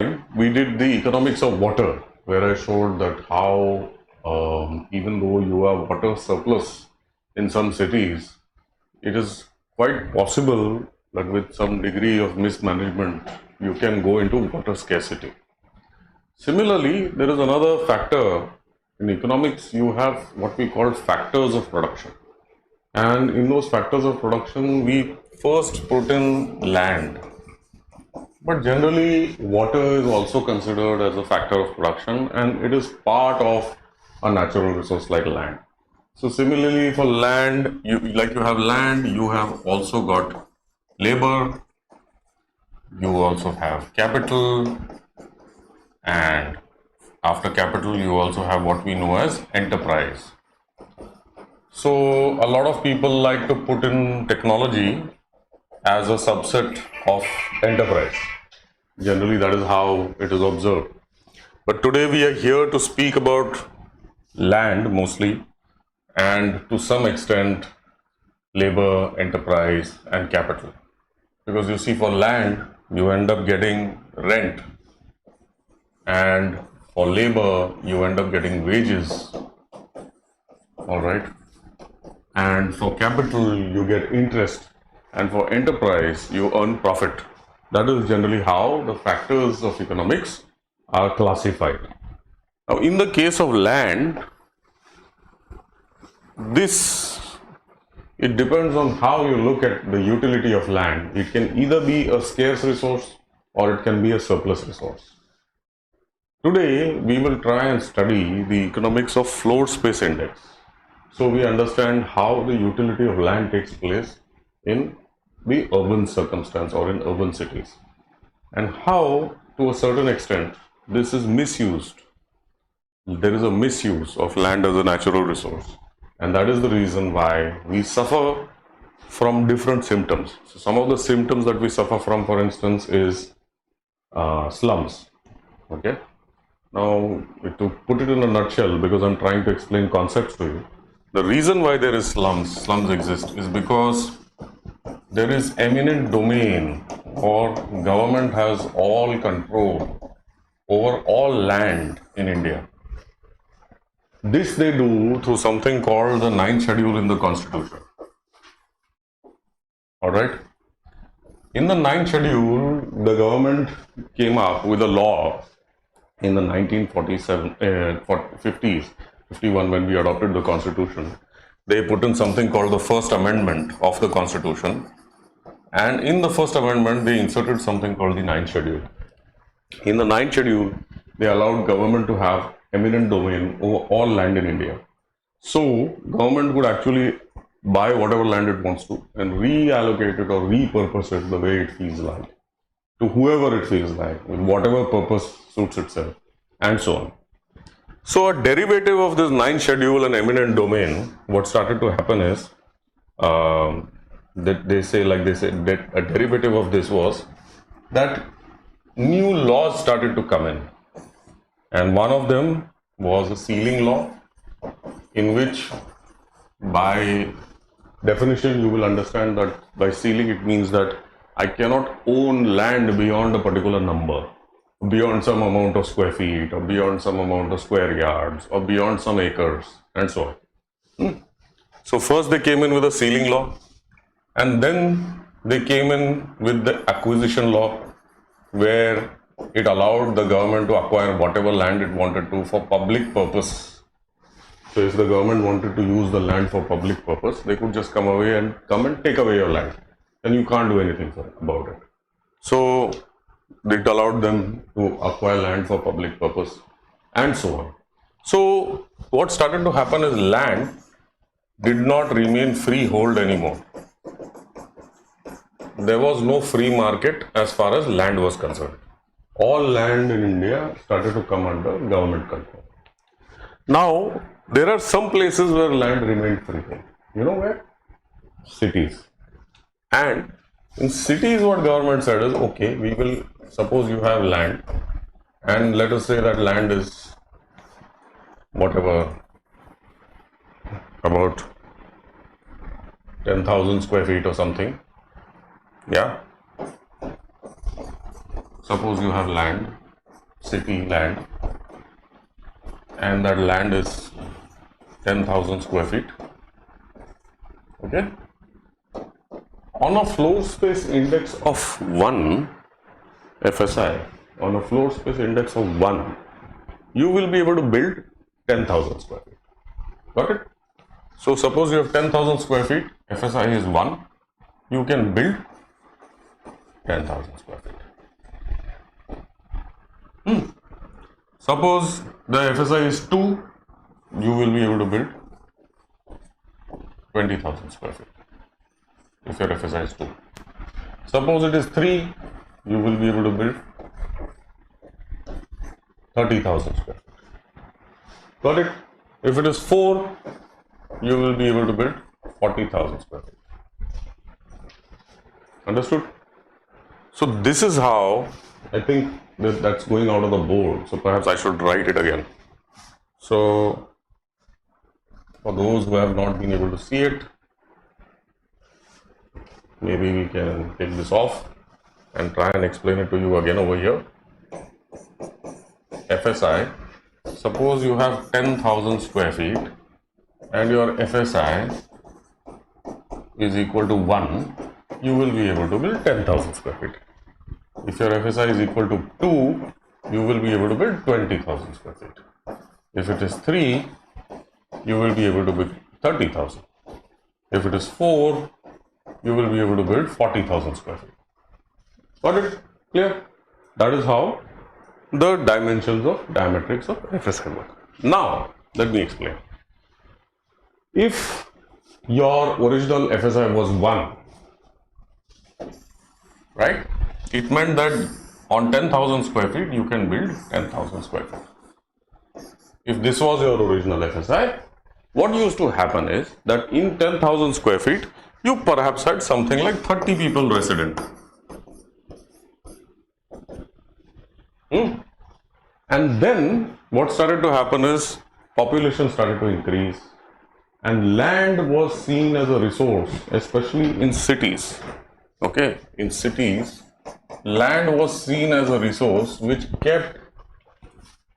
we did the economics of water, where I showed that how even though you have water surplus in some cities, it is quite possible that with some degree of mismanagement, you can go into water scarcity. Similarly, there is another factor in economics. You have what we call factors of production. And in those factors of production, we first put in land. But generally, water is also considered as a factor of production and it is part of a natural resource like land. So similarly, for land, you have land, you have also got labor, you also have capital, and after capital, you also have what we know as enterprise. So a lot of people like to put in technology as a subset of enterprise. Generally, that is how it is observed. But today we are here to speak about land mostly, and to some extent labor, enterprise and capital. Because you see, for land you end up getting rent, and for labor you end up getting wages, all right, and for capital you get interest, and for enterprise you earn profit. That is generally how the factors of economics are classified. Now in the case of land, this it depends on how you look at the utility of land. It can either be a scarce resource or it can be a surplus resource. Today we will try and study the economics of floor space index, so we understand how the utility of land takes place in the urban circumstance or in urban cities, and how to a certain extent this is misused. There is a misuse of land as a natural resource, and that is the reason why we suffer from different symptoms. So some of the symptoms that we suffer from, for instance, is slums. Okay, now to put it in a nutshell, because I'm trying to explain concepts to you, the reason why there is slums exist is because there is eminent domain, or government has all control over all land in India. This they do through something called the ninth schedule in the constitution. All right. In the ninth schedule, the government came up with a law in the 1947, 50s, 51, when we adopted the constitution. They put in something called the first amendment of the constitution, and in the first amendment they inserted something called the ninth schedule. In the ninth schedule, they allowed government to have eminent domain over all land in India. So government could actually buy whatever land it wants to and reallocate it or repurpose it the way it feels like, to whoever it feels like, with whatever purpose suits itself, and so on. So a derivative of this ninth schedule and eminent domain, what started to happen is that they say that a derivative of this was that new laws started to come in, and one of them was a ceiling law, in which by definition you will understand that by ceiling it means that I cannot own land beyond a particular number, beyond some amount of square feet, or beyond some amount of square yards, or beyond some acres, and so on. So first they came in with a ceiling law, and then they came in with the acquisition law, where it allowed the government to acquire whatever land it wanted to for public purpose. So if the government wanted to use the land for public purpose, they could just come and take away your land, and you can't do anything about it. So it allowed them to acquire land for public purpose, and so on. So what started to happen is land did not remain freehold anymore. There was no free market as far as land was concerned. All land in India started to come under government control. Now, there are some places where land remained freehold. You know where? Cities. And in cities, what government said is, okay, we will, suppose you have land, and let us say that land is whatever, about 10,000 square feet or something. Yeah. Suppose you have land city land, and that land is 10,000 square feet. Okay. On a floor space index of 1, FSI, on a floor space index of 1, you will be able to build 10,000 square feet. Got it? So suppose you have 10,000 square feet, FSI is 1, you can build 10,000 square feet. Suppose the FSI is 2, you will be able to build 20,000 square feet if your FSI is 2. Suppose it is 3, you will be able to build 30,000 square feet. Got it? If it is 4, you will be able to build 40,000 square feet. Understood? So this is how, I think that's going out of the board. So perhaps I should write it again. So for those who have not been able to see it, maybe we can take this off and try and explain it to you again over here. FSI, suppose you have 10,000 square feet and your FSI is equal to 1, you will be able to build 10,000 square feet. If your FSI is equal to 2, you will be able to build 20,000 square feet. If it is 3, you will be able to build 30,000. If it is 4, you will be able to build 40,000 square feet. Got it? Clear? That is how the dimensions of diametrics of FSI work. Now, let me explain. If your original FSI was 1, right? It meant that on 10,000 square feet, you can build 10,000 square feet. If this was your original FSI, what used to happen is that in 10,000 square feet, you perhaps had something like 30 people resident. And then what started to happen is population started to increase and land was seen as a resource, especially in cities. Okay, in cities, land was seen as a resource which kept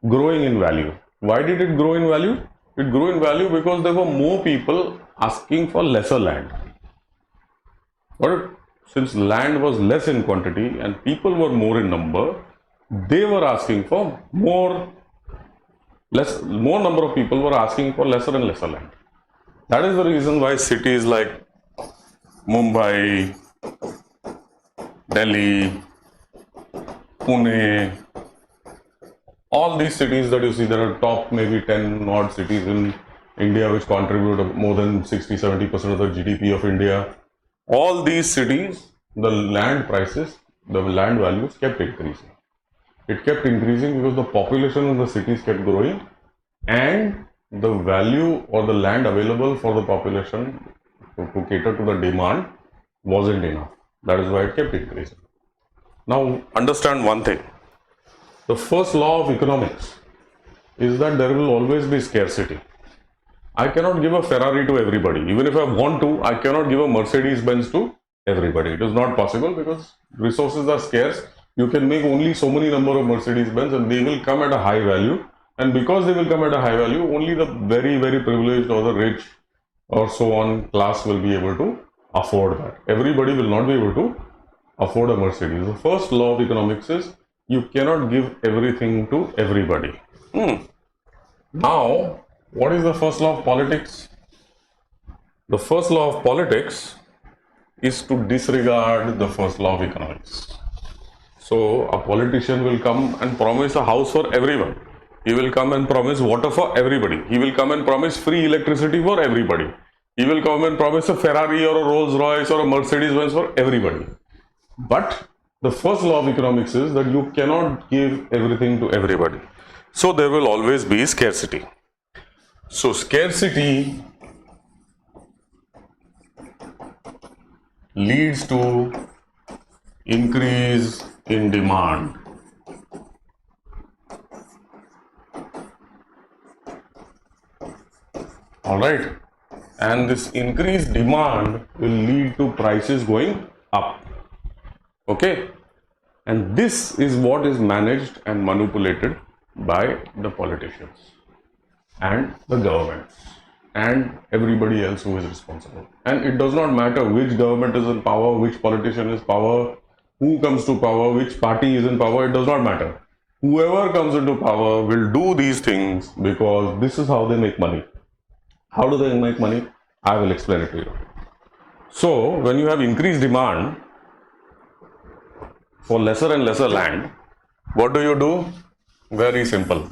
growing in value. Why did it grow in value? It grew in value because there were more people asking for lesser land. But since land was less in quantity and people were more in number, they were asking for more number of people were asking for lesser and lesser land. That is the reason why cities like Mumbai, Delhi, Pune, all these cities that you see, there are top maybe 10 odd cities in India which contribute more than 60-70% of the GDP of India. All these cities, the land prices, the land values kept increasing. It kept increasing because the population in the cities kept growing and the value or the land available for the population to cater to the demand wasn't enough. That is why it kept increasing. Now understand one thing. The first law of economics is that there will always be scarcity. I cannot give a Ferrari to everybody. Even if I want to, I cannot give a Mercedes-Benz to everybody. It is not possible because resources are scarce. You can make only so many number of Mercedes-Benz and they will come at a high value. And because they will come at a high value, only the very, very privileged or the rich or so on class will be able to afford that. Everybody will not be able to afford a Mercedes. The first law of economics is you cannot give everything to everybody. Now, what is the first law of politics? The first law of politics is to disregard the first law of economics. So, a politician will come and promise a house for everyone. He will come and promise water for everybody. He will come and promise free electricity for everybody. He will come and promise a Ferrari or a Rolls Royce or a Mercedes-Benz for everybody. But the first law of economics is that you cannot give everything to everybody. So there will always be scarcity. So scarcity leads to increase in demand. Alright, and this increased demand will lead to prices going up. Okay, And this is what is managed and manipulated by the politicians and the governments and everybody else who is responsible. And it does not matter which government is in power, which politician is power, who comes to power, which party is in power, it does not matter. Whoever comes into power will do these things because this is how they make money. How do they make money? I will explain it to you. So, when you have increased demand for lesser and lesser land, what do? Very simple.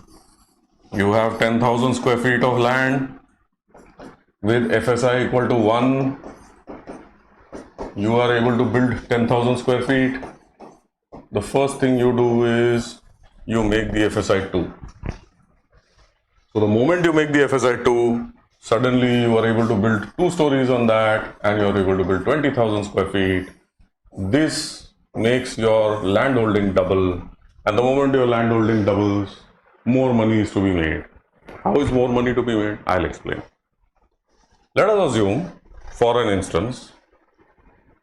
You have 10,000 square feet of land with FSI equal to 1. You are able to build 10,000 square feet. The first thing you do is you make the FSI 2. So the moment you make the FSI 2, suddenly you are able to build 2 stories on that and you are able to build 20,000 square feet. This makes your land holding double, and the moment your land holding doubles, more money is to be made. How is more money to be made? I'll explain. Let us assume, for an instance,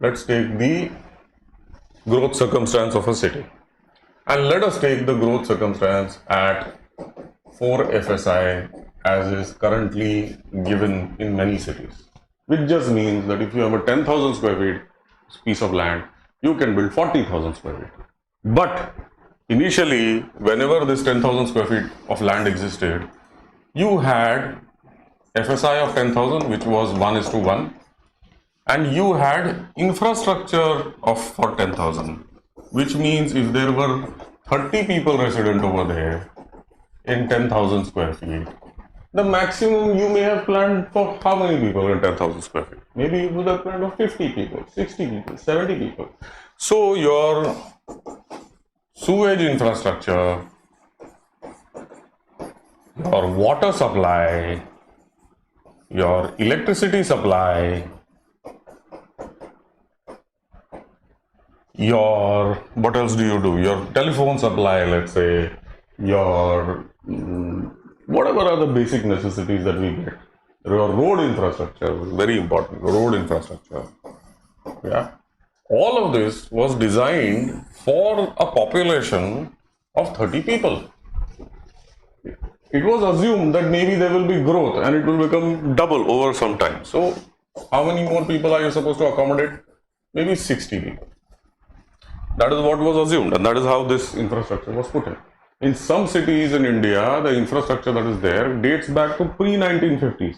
let's take the growth circumstance of a city, and let us take the growth circumstance at 4 FSI as is currently given in many cities, which just means that if you have a 10,000 square feet piece of land, you can build 40,000 square feet. But initially, whenever this 10,000 square feet of land existed, you had FSI of 10,000, which was 1:1, and you had infrastructure of for 10,000, which means if there were 30 people resident over there in 10,000 square feet, the maximum you may have planned for how many people in 10,000 square feet? Maybe you would have planned for 50 people, 60 people, 70 people. So your sewage infrastructure, your water supply, your electricity supply, your, what else do? Your telephone supply, let's say, your whatever are the basic necessities that we get. Your road infrastructure, very important, road infrastructure. Yeah. All of this was designed for a population of 30 people. It was assumed that maybe there will be growth and it will become double over some time. So, how many more people are you supposed to accommodate? Maybe 60 people. That is what was assumed, and that is how this infrastructure was put in. In some cities in India, the infrastructure that is there dates back to pre-1950s,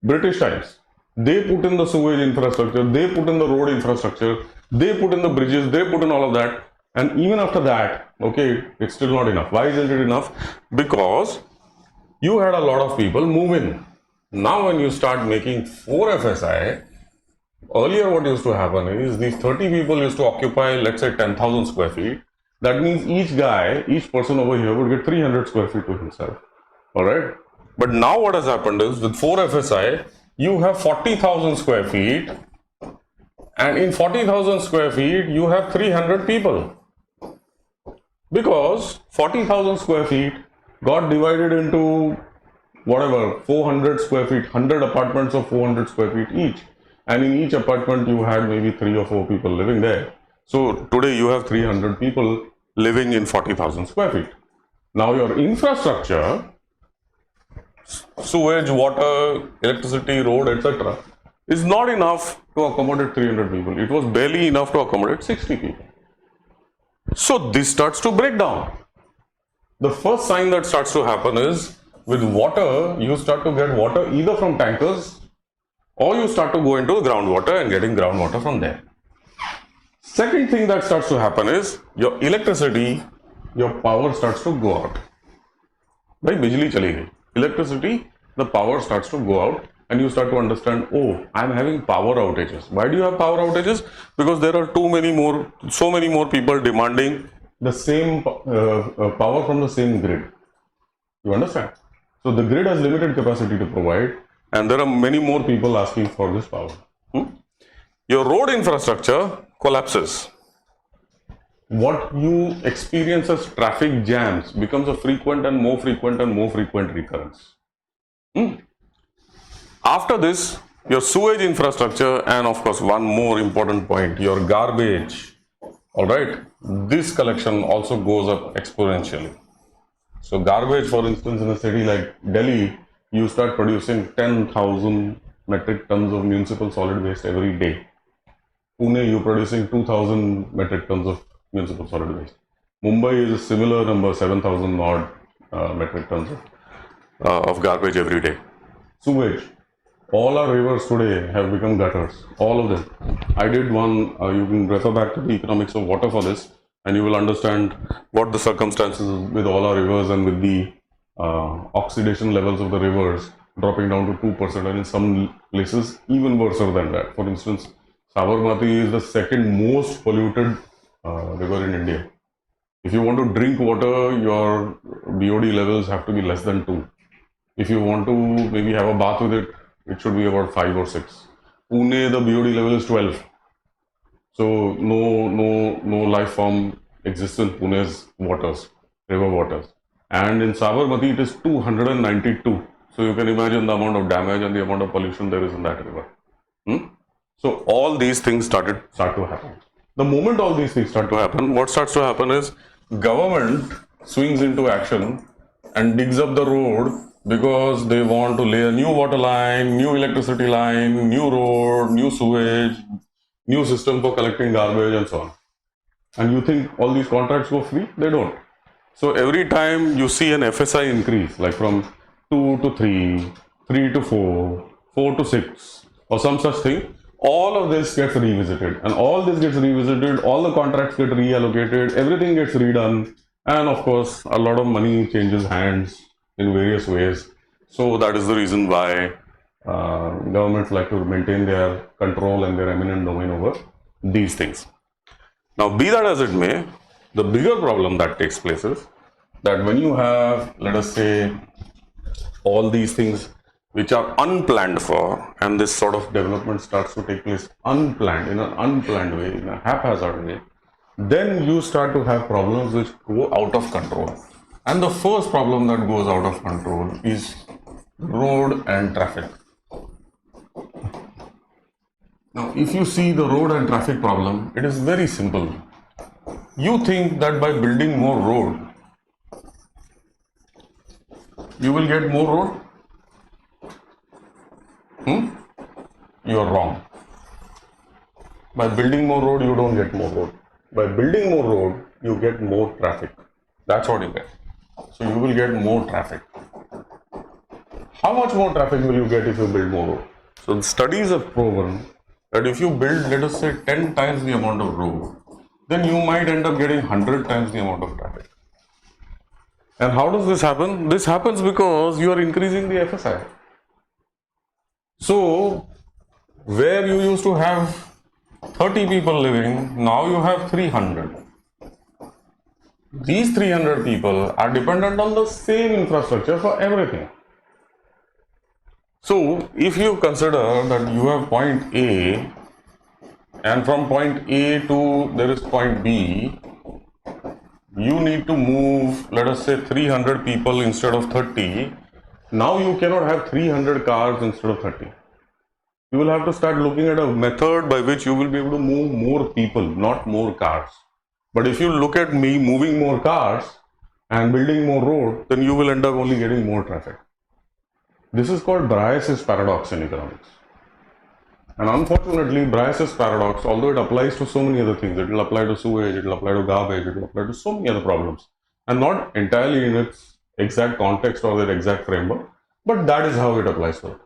British times. They put in the sewage infrastructure, they put in the road infrastructure, they put in the bridges, they put in all of that. And even after that, okay, it's still not enough. Why isn't it enough? Because you had a lot of people move in. Now when you start making 4 FSI, earlier what used to happen is these 30 people used to occupy, let's say, 10,000 square feet. That means each person over here would get 300 square feet to himself. Alright? But now what has happened is with 4 FSI, you have 40,000 square feet, and in 40,000 square feet, you have 300 people. Because 40,000 square feet got divided into whatever, 400 square feet, 100 apartments of 400 square feet each. And in each apartment, you had maybe 3 or 4 people living there. So today you have 300 people living in 40,000 square feet. Now your infrastructure, sewage, water, electricity, road, etc., is not enough to accommodate 300 people. It was barely enough to accommodate 60 people. So this starts to break down. The first sign that starts to happen is with water, you start to get water either from tankers or you start to go into the groundwater and getting groundwater from there. Second thing that starts to happen is your electricity, your power starts to go out. Bhai, bijli chali gayi. Electricity, the power starts to go out and you start to understand, oh, I'm having power outages. Why do you have power outages? Because there are so many more people demanding the same power from the same grid. You understand? So the grid has limited capacity to provide, and there are many more people asking for this power. Your road infrastructure collapses. What you experience as traffic jams becomes a frequent and more frequent recurrence. After this, your sewage infrastructure, and of course one more important point, your garbage All right, this collection also goes up exponentially. So garbage, for instance, in a city like Delhi, you start producing 10,000 metric tons of municipal solid waste every day. Pune, you're producing 2,000 metric tons of municipal solid waste. Mumbai is a similar number, 7,000 odd metric tons of garbage every day. Sewage. All our rivers today have become gutters, all of them. I did one, you can refer back to the economics of water for this, and you will understand what the circumstances with all our rivers and with the oxidation levels of the rivers dropping down to 2%, and in some places even worse than that. For instance, Sabarmati is the second most polluted river in India. If you want to drink water, your BOD levels have to be less than 2. If you want to maybe have a bath with it, it should be about 5 or 6. Pune, the BOD level is 12. So no life form exists in Pune's waters, river waters. And in Sabarmati, it is 292. So you can imagine the amount of damage and the amount of pollution there is in that river. So all these things start to happen. The moment all these things start to happen, what starts to happen is government swings into action and digs up the road because they want to lay a new water line, new electricity line, new road, new sewage, new system for collecting garbage and so on. And you think all these contracts go free? They don't. So every time you see an FSI increase, like from 2 to 3, 3 to 4, 4 to 6, or some such thing, all of this gets revisited. And all this gets revisited, all the contracts get reallocated, everything gets redone, and of course, a lot of money changes hands in various ways. So that is the reason why governments like to maintain their control and their eminent domain over these things. Now, be that as it may, the bigger problem that takes place is that when you have, let us say, all these things which are unplanned for, and this sort of development starts to take place unplanned, in an unplanned way, in a haphazard way, then you start to have problems which go out of control. And the first problem that goes out of control is road and traffic. Now, if you see the road and traffic problem, it is very simple. You think that by building more road, you will get more road? You are wrong. By building more road, you don't get more road. By building more road, you get more traffic. That's what you get. So you will get more traffic. How much more traffic will you get if you build more road? So the studies have proven that if you build, let us say, 10 times the amount of road, then you might end up getting 100 times the amount of traffic. And how does this happen? This happens because you are increasing the FSI. So, where you used to have 30 people living, now you have 300. These 300 people are dependent on the same infrastructure for everything. So, if you consider that you have point A, and from point A to there is point B, you need to move, let us say, 300 people instead of 30. Now you cannot have 300 cars instead of 30. You will have to start looking at a method by which you will be able to move more people, not more cars. But if you look at me moving more cars and building more road, then you will end up only getting more traffic. This is called Bryce's paradox in economics. And unfortunately, Bryce's paradox, although it applies to so many other things, it will apply to sewage, it will apply to garbage, it will apply to so many other problems, and not entirely in its exact context or their exact framework, but that is how it applies to it.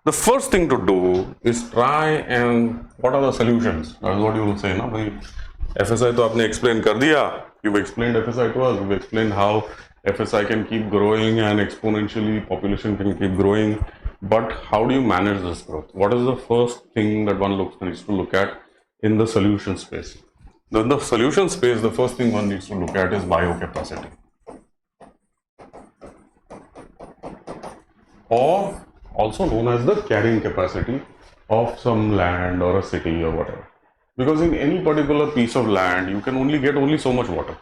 The first thing to do is try and what are the solutions? That is what you will say, no? FSI to आपने explain कर दिया. You've explained FSI to us. You've explained how FSI can keep growing and exponentially population can keep growing. But how do you manage this growth? What is the first thing that one needs to look at in the solution space? In the solution space, the first thing one needs to look at is biocapacity, or also known as the carrying capacity of some land or a city or whatever. Because in any particular piece of land, you can only get so much water.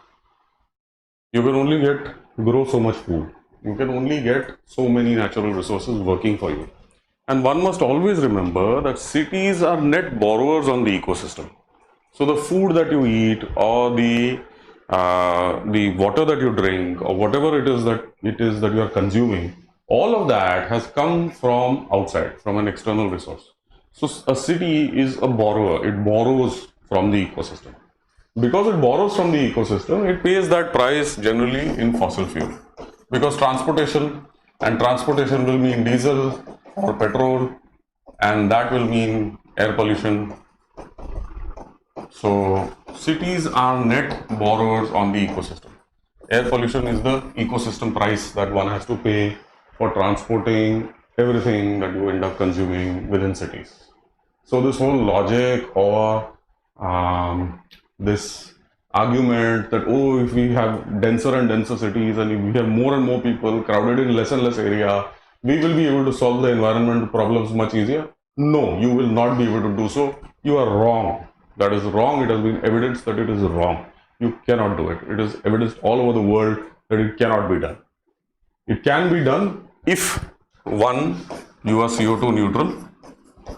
You can only grow so much food. You can only get so many natural resources working for you. And one must always remember that cities are net borrowers on the ecosystem. So the food that you eat, or the water that you drink, or whatever it is that you are consuming, all of that has come from outside, from an external resource. So a city is a borrower. It borrows from the ecosystem. Because it borrows from the ecosystem, it pays that price generally in fossil fuel. Because transportation will mean diesel or petrol, and that will mean air pollution. So cities are net borrowers on the ecosystem. Air pollution is the ecosystem price that one has to pay for transporting everything that you end up consuming within cities. So this whole logic, or this argument that, oh, if we have denser and denser cities, and if we have more and more people crowded in less and less area, we will be able to solve the environmental problems much easier. No, you will not be able to do so. You are wrong. That is wrong. It has been evidenced that it is wrong. You cannot do it. It is evidenced all over the world that it cannot be done. It can be done if, one, you are CO2 neutral,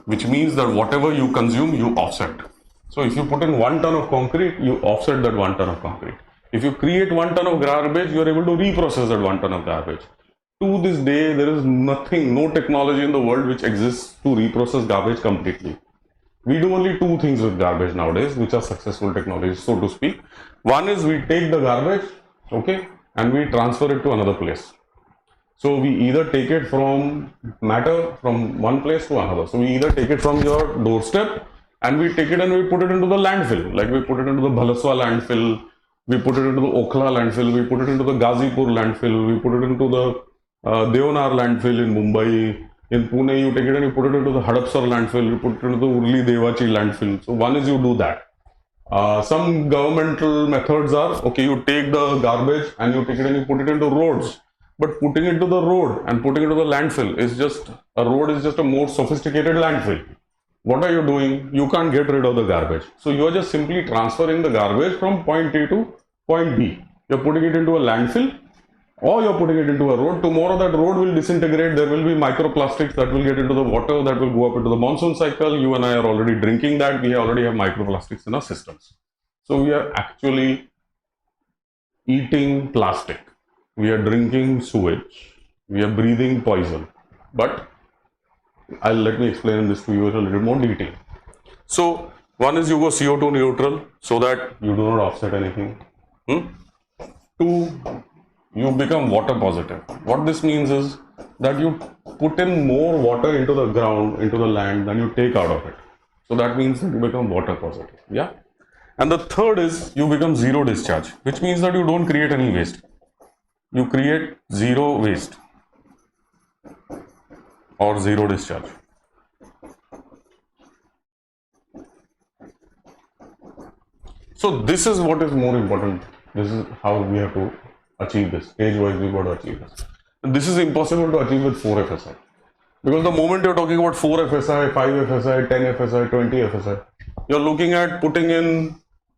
which means that whatever you consume, you offset. So if you put in 1 ton of concrete, you offset that 1 ton of concrete. If you create 1 ton of garbage, you are able to reprocess that 1 ton of garbage. To this day, there is nothing, no technology in the world which exists to reprocess garbage completely. We do only two things with garbage nowadays, which are successful technologies, so to speak. One is we take the garbage, okay, and we transfer it to another place. So we either take it from matter from one place to another. So we either take it from your doorstep, and we take it and we put it into the landfill. Like we put it into the Bhalaswa landfill, we put it into the Okhla landfill, we put it into the Gazipur landfill, we put it into the Deonar landfill in Mumbai. In Pune, you take it and you put it into the Hadapsar landfill, you put it into the Urli Devachi landfill. So one is you do that. Some governmental methods are, okay, you take the garbage and you take it and you put it into roads. But putting it to the road and putting it to the landfill is just, a road is just a more sophisticated landfill. What are you doing? You can't get rid of the garbage. So you are just simply transferring the garbage from point A to point B. You're putting it into a landfill, or you're putting it into a road. Tomorrow that road will disintegrate. There will be microplastics that will get into the water, that will go up into the monsoon cycle. You and I are already drinking that. We already have microplastics in our systems. So we are actually eating plastic. We are drinking sewage. We are breathing poison. But let me explain this to you in a little more detail. So one is you go CO2 neutral so that you do not offset anything. Two, you become water positive. What this means is that you put in more water into the ground, into the land, than you take out of it. So that means that you become water positive. Yeah. And the third is you become zero discharge, which means that you don't create any waste. You create zero waste or zero discharge. So this is what is more important. This is how we have to achieve this. Stage wise we got to achieve this. And this is impossible to achieve with 4 FSI. Because the moment you're talking about 4 FSI, 5 FSI, 10 FSI, 20 FSI, you're looking at putting in,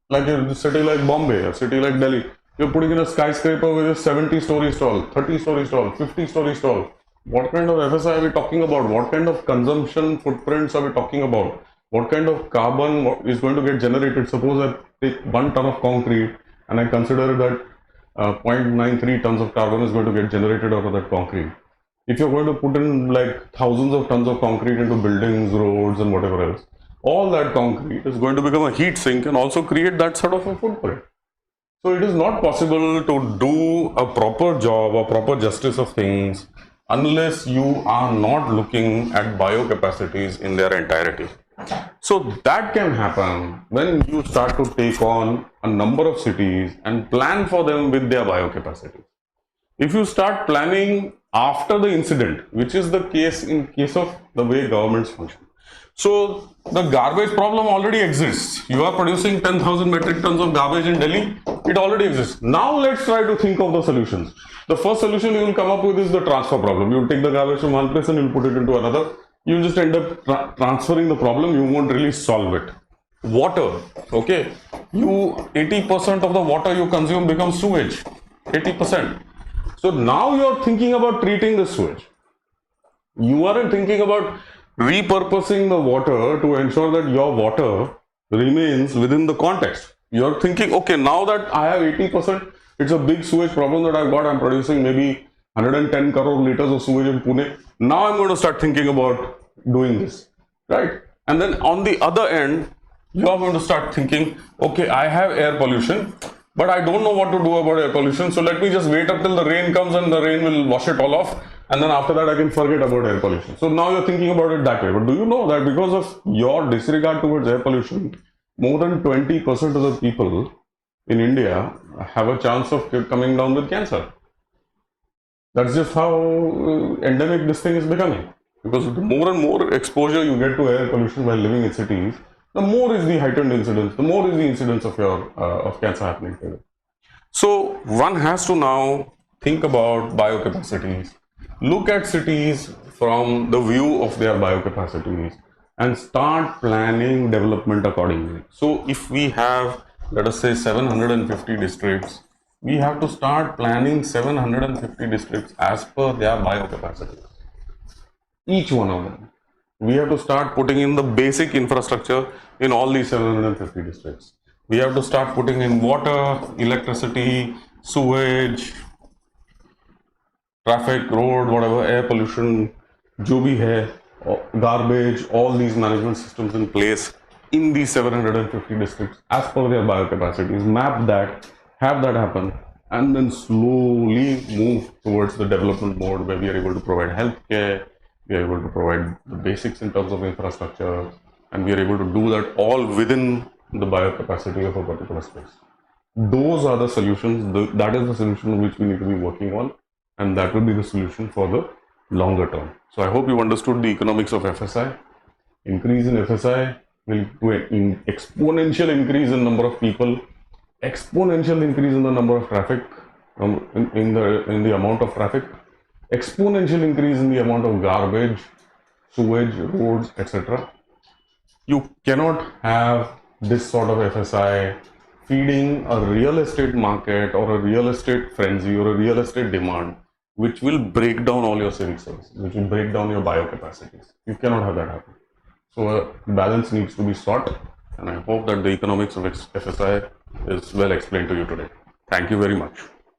like a city like Bombay, a city like Delhi, you're putting in a skyscraper with a 70-story stall, 30-story stall, 50-story stall. What kind of FSI are we talking about? What kind of consumption footprints are we talking about? What kind of carbon is going to get generated? Suppose I take 1 ton of concrete and I consider that 0.93 tons of carbon is going to get generated out of that concrete. If you're going to put in like thousands of tons of concrete into buildings, roads and whatever else, all that concrete is going to become a heat sink and also create that sort of a footprint. So it is not possible to do a proper job or proper justice of things unless you are not looking at biocapacities in their entirety. So that can happen when you start to take on a number of cities and plan for them with their biocapacity. If you start planning after the incident, which is the case in case of the way governments function. So the garbage problem already exists. You are producing 10,000 metric tons of garbage in Delhi. It already exists. Now let's try to think of the solutions. The first solution you will come up with is the transfer problem. You will take the garbage from one place and you will put it into another. You just end up transferring the problem. You won't really solve it. Water, okay. 80% of the water you consume becomes sewage. 80%. So now you are thinking about treating the sewage. You aren't thinking about repurposing the water to ensure that your water remains within the context. You're thinking, okay, now that I have 80%, it's a big sewage problem that I've got. I'm producing maybe 110 crore liters of sewage in Pune. Now I'm going to start thinking about doing this, right? And then on the other end, you are going to start thinking, okay, I have air pollution, but I don't know what to do about air pollution. So let me just wait up till the rain comes and the rain will wash it all off. And then after that, I can forget about air pollution. So now you're thinking about it that way. But do you know that because of your disregard towards air pollution, more than 20% of the people in India have a chance of coming down with cancer? That's just how endemic this thing is becoming. Because the more and more exposure you get to air pollution while living in cities, the more is the heightened incidence, the more is the incidence of your of cancer happening to you. So one has to now think about biocapacities, look at cities from the view of their biocapacities, and start planning development accordingly. So if we have, let us say, 750 districts, we have to start planning 750 districts as per their biocapacity. Each one of them. We have to start putting in the basic infrastructure in all these 750 districts. We have to start putting in water, electricity, sewage, traffic, road, whatever, air pollution, जो भी है, garbage, all these management systems in place in these 750 districts as per their biocapacities. Map that, have that happen, and then slowly move towards the development mode where we are able to provide healthcare, we are able to provide the basics in terms of infrastructure, and we are able to do that all within the biocapacity of a particular space. Those are the solutions, that is the solution which we need to be working on, and that will be the solution for the longer term. So I hope you understood the economics of FSI. Increase in FSI will do an exponential increase in number of people, exponential increase in the number of traffic, in the amount of traffic, exponential increase in the amount of garbage, sewage, roads, etc. You cannot have this sort of FSI feeding a real estate market or a real estate frenzy or a real estate demand, which will break down all your civic services, which will break down your biocapacities. You cannot have that happen. So a balance needs to be sought, and I hope that the economics of FSI is well explained to you today. Thank you very much.